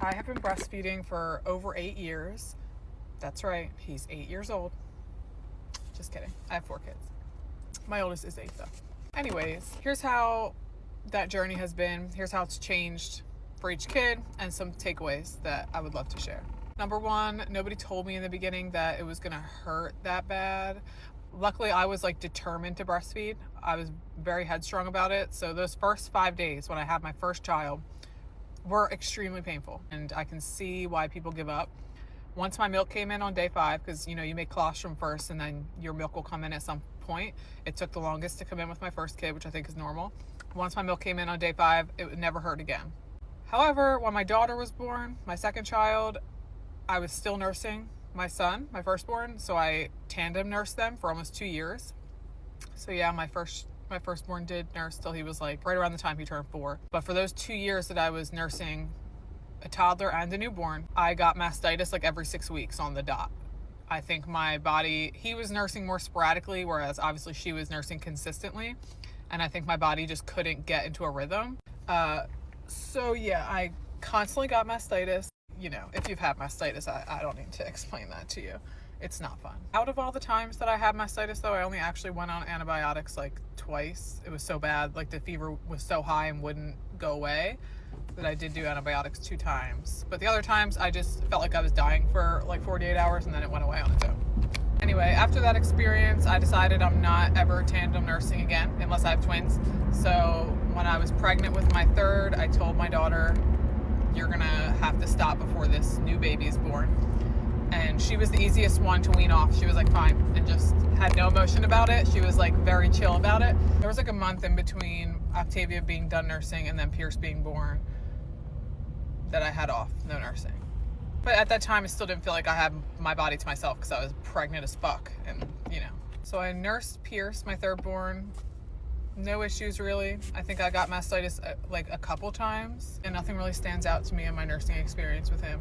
I have been breastfeeding for over 8 years. That's right, he's 8 years old. Just kidding. I have 4 kids. My oldest is 8 though. Anyways, here's how that journey has been. Here's how it's changed for each kid and some takeaways that I would love to share. Number one, nobody told me in the beginning that it was gonna hurt that bad. Luckily, I was like determined to breastfeed. I was very headstrong about it. So those first 5 days when I had my first child were extremely painful, and I can see why people give up. Once my milk came in on day 5, because you make colostrum first and then your milk will come in at some point. It took the longest to come in with my first kid, which I think is normal. Once my milk came in on day 5, it would never hurt again. However, when my daughter was born, my second child, I was still nursing my son, my firstborn, so I tandem nursed them for almost 2 years. So yeah, my firstborn did nurse till he was like right around the time he turned 4. But for those 2 years that I was nursing a toddler and a newborn, I got mastitis like every 6 weeks on the dot. I think my body, he was nursing more sporadically, whereas obviously she was nursing consistently. And I think my body just couldn't get into a rhythm. So yeah, I constantly got mastitis. If you've had mastitis, I don't need to explain that to you. It's not fun. Out of all the times that I had mastitis though, I only actually went on antibiotics like twice. It was so bad, like the fever was so high and wouldn't go away, that I did do antibiotics 2 times. But the other times I just felt like I was dying for like 48 hours and then it went away on its own. Anyway, after that experience, I decided I'm not ever tandem nursing again unless I have twins. So when I was pregnant with my third, I told my daughter, you're gonna have to stop before this new baby is born. And she was the easiest one to wean off. She was like fine and just had no emotion about it. She was like very chill about it. There was like a month in between Octavia being done nursing and then Pierce being born that I had off, no nursing. But at that time, I still didn't feel like I had my body to myself because I was pregnant as fuck, and So I nursed Pierce, my third born. No issues really. I think I got mastitis like a couple times, and nothing really stands out to me in my nursing experience with him.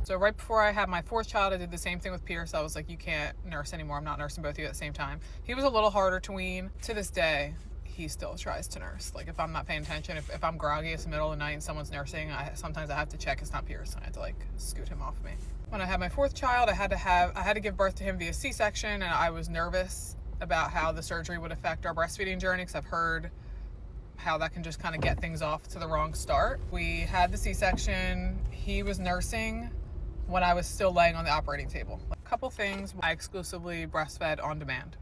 So right before I had my fourth child, I did the same thing with Pierce. I was like, you can't nurse anymore. I'm not nursing both of you at the same time. He was a little harder to wean. To this day, he still tries to nurse. Like if I'm not paying attention, if I'm groggy, it's the middle of the night and someone's nursing, sometimes I have to check it's not Pierce. I have to like scoot him off me. When I had my fourth child, I had to give birth to him via C-section, and I was nervous about how the surgery would affect our breastfeeding journey because I've heard how that can just kind of get things off to the wrong start. We had the C-section. He was nursing when I was still laying on the operating table. A couple things. I exclusively breastfed on demand.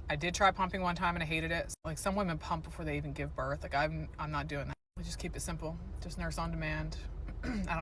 I did try pumping one time and I hated it. Like some women pump before they even give birth. Like I'm not doing that. We just keep it simple. Just nurse on demand. I don't